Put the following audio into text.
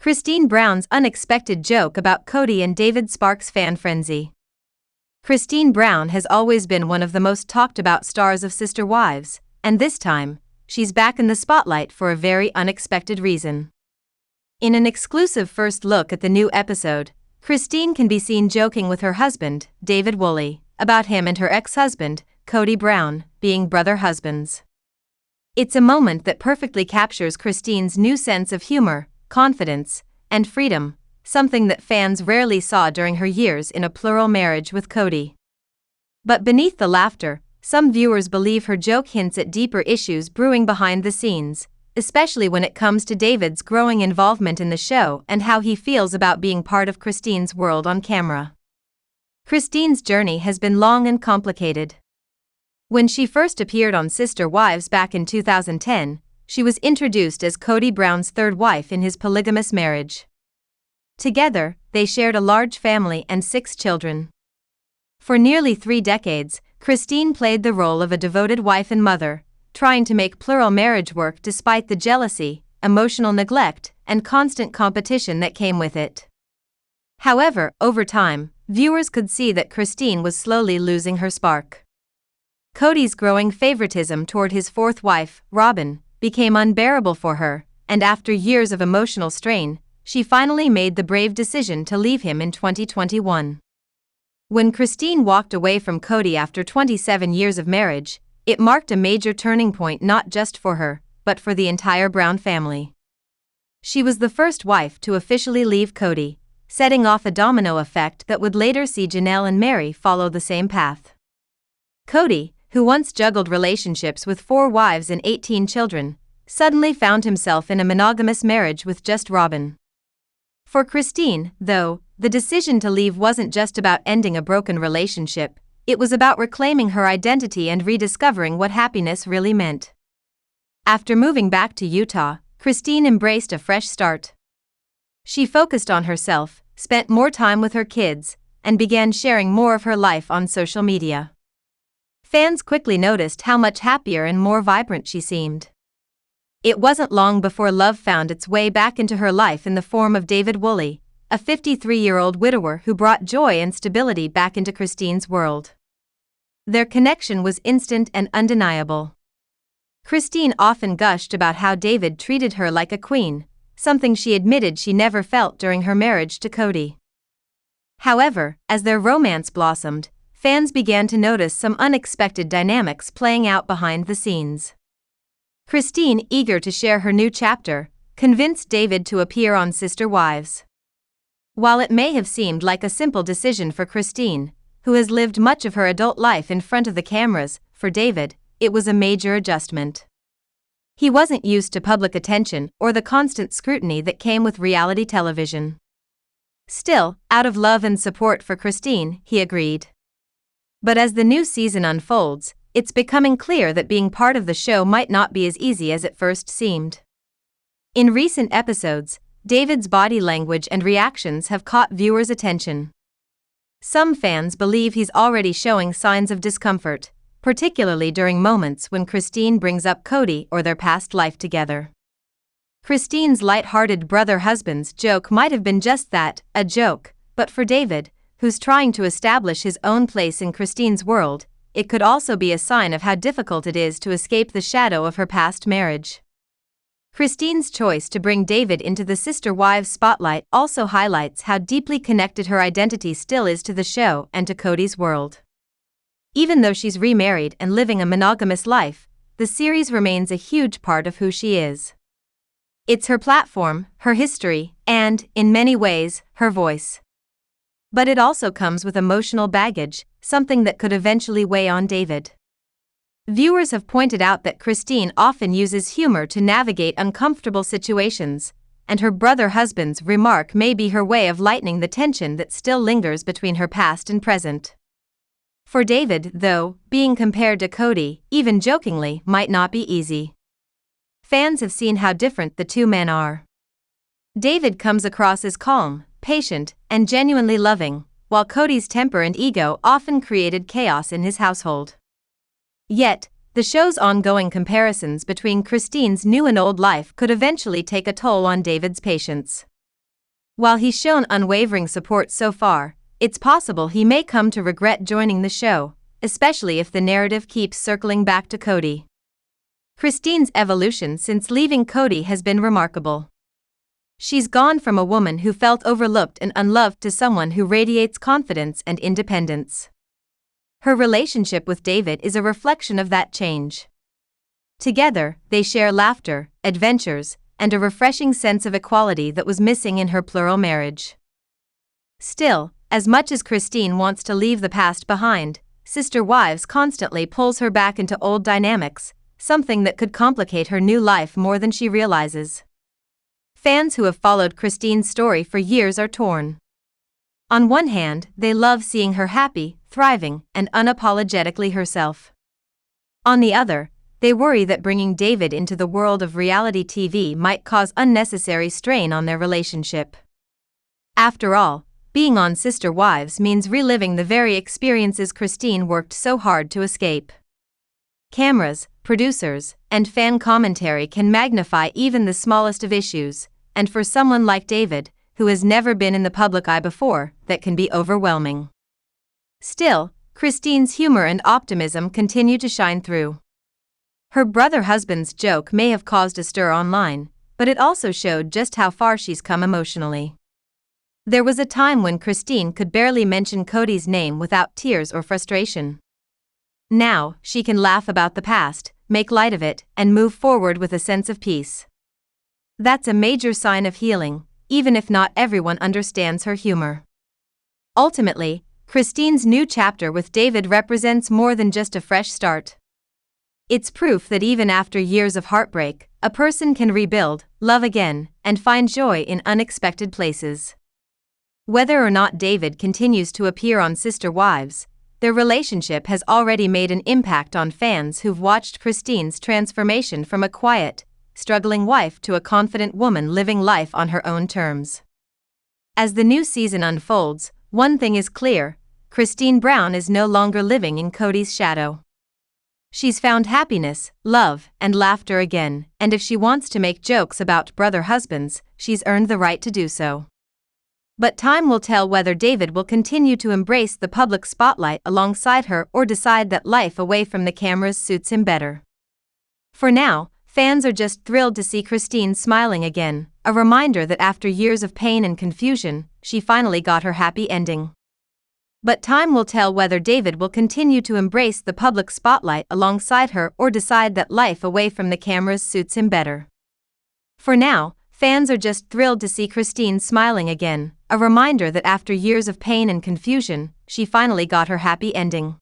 Kody Brown's unexpected joke about Kody and David sparks fan frenzy. Kody Brown has always been one of the most talked about stars of Sister Wives, and this time, she's back in the spotlight for a very unexpected reason. In an exclusive first look at the new episode, Kody can be seen joking with her husband, David Woolley, about him and her ex-husband, Kody Brown, being brother husbands. It's a moment that perfectly captures Kody's new sense of humor, confidence, and freedom, something that fans rarely saw during her years in a plural marriage with Kody. But beneath the laughter, some viewers believe her joke hints at deeper issues brewing behind the scenes, especially when it comes to David's growing involvement in the show and how he feels about being part of Kody's world on camera. Kody's journey has been long and complicated. When she first appeared on Sister Wives back in 2010, she was introduced as Kody Brown's third wife in his polygamous marriage. Together, they shared a large family and 6 children. For nearly 3 decades, Kody played the role of a devoted wife and mother, trying to make plural marriage work despite the jealousy, emotional neglect, and constant competition that came with it. However, over time, viewers could see that Kody was slowly losing her spark. Kody's growing favoritism toward his fourth wife, Robin, became unbearable for her, and after years of emotional strain, she finally made the brave decision to leave him in 2021. When Kody walked away from Kody after 27 years of marriage, it marked a major turning point not just for her, but for the entire Brown family. She was the first wife to officially leave Kody, setting off a domino effect that would later see Janelle and Mary follow the same path. Kody, who once juggled relationships with 4 wives and 18 children, suddenly found himself in a monogamous marriage with just Robin. For Kody, though, the decision to leave wasn't just about ending a broken relationship, it was about reclaiming her identity and rediscovering what happiness really meant. After moving back to Utah, Kody embraced a fresh start. She focused on herself, spent more time with her kids, and began sharing more of her life on social media. Fans quickly noticed how much happier and more vibrant she seemed. It wasn't long before love found its way back into her life in the form of David Woolley, a 53-year-old widower who brought joy and stability back into Kody's world. Their connection was instant and undeniable. Kody often gushed about how David treated her like a queen, something she admitted she never felt during her marriage to Kody. However, as their romance blossomed, fans began to notice some unexpected dynamics playing out behind the scenes. Kody, eager to share her new chapter, convinced David to appear on Sister Wives. While it may have seemed like a simple decision for Kody, who has lived much of her adult life in front of the cameras, for David, it was a major adjustment. He wasn't used to public attention or the constant scrutiny that came with reality television. Still, out of love and support for Kody, he agreed. But as the new season unfolds, it's becoming clear that being part of the show might not be as easy as it first seemed. In recent episodes, David's body language and reactions have caught viewers' attention. Some fans believe he's already showing signs of discomfort, particularly during moments when Kody brings up Kody or their past life together. Kody's light-hearted brother-husband's joke might have been just that, a joke, but for David, who's trying to establish his own place in Kody's world, it could also be a sign of how difficult it is to escape the shadow of her past marriage. Kody's choice to bring David into the Sister Wives spotlight also highlights how deeply connected her identity still is to the show and to Kody's world. Even though she's remarried and living a monogamous life, the series remains a huge part of who she is. It's her platform, her history, and, in many ways, her voice. But it also comes with emotional baggage, something that could eventually weigh on David. Viewers have pointed out that Kody often uses humor to navigate uncomfortable situations, and her brother-husband's remark may be her way of lightening the tension that still lingers between her past and present. For David, though, being compared to Kody, even jokingly, might not be easy. Fans have seen how different the two men are. David comes across as calm, patient, and genuinely loving, while Kody's temper and ego often created chaos in his household. Yet, the show's ongoing comparisons between Kody's new and old life could eventually take a toll on David's patience. While he's shown unwavering support so far, it's possible he may come to regret joining the show, especially if the narrative keeps circling back to Kody. Christin's evolution since leaving Kody has been remarkable. She's gone from a woman who felt overlooked and unloved to someone who radiates confidence and independence. Her relationship with David is a reflection of that change. Together, they share laughter, adventures, and a refreshing sense of equality that was missing in her plural marriage. Still, as much as Christin wants to leave the past behind, Sister Wives constantly pulls her back into old dynamics, something that could complicate her new life more than she realizes. Fans who have followed Christin's story for years are torn. On one hand, they love seeing her happy, thriving, and unapologetically herself. On the other, they worry that bringing David into the world of reality TV might cause unnecessary strain on their relationship. After all, being on Sister Wives means reliving the very experiences Christin worked so hard to escape. Cameras, producers, and fan commentary can magnify even the smallest of issues, and for someone like David, who has never been in the public eye before, that can be overwhelming. Still, Christin's humor and optimism continue to shine through. Her brother-husband's joke may have caused a stir online, but it also showed just how far she's come emotionally. There was a time when Christin could barely mention Kody's name without tears or frustration. Now, she can laugh about the past, make light of it, and move forward with a sense of peace. That's a major sign of healing, even if not everyone understands her humor. Ultimately, Christin's new chapter with David represents more than just a fresh start. It's proof that even after years of heartbreak, a person can rebuild, love again, and find joy in unexpected places. Whether or not David continues to appear on Sister Wives, their relationship has already made an impact on fans who've watched Christin's transformation from a quiet, struggling wife to a confident woman living life on her own terms. As the new season unfolds, one thing is clear: Kody Brown is no longer living in Kody's shadow. She's found happiness, love, and laughter again, and if she wants to make jokes about brother husbands, she's earned the right to do so. But time will tell whether David will continue to embrace the public spotlight alongside her or decide that life away from the cameras suits him better. For now, fans are just thrilled to see Christin smiling again, a reminder that after years of pain and confusion, she finally got her happy ending. But time will tell whether David will continue to embrace the public spotlight alongside her or decide that life away from the cameras suits him better. For now, fans are just thrilled to see Christin smiling again, a reminder that after years of pain and confusion, she finally got her happy ending.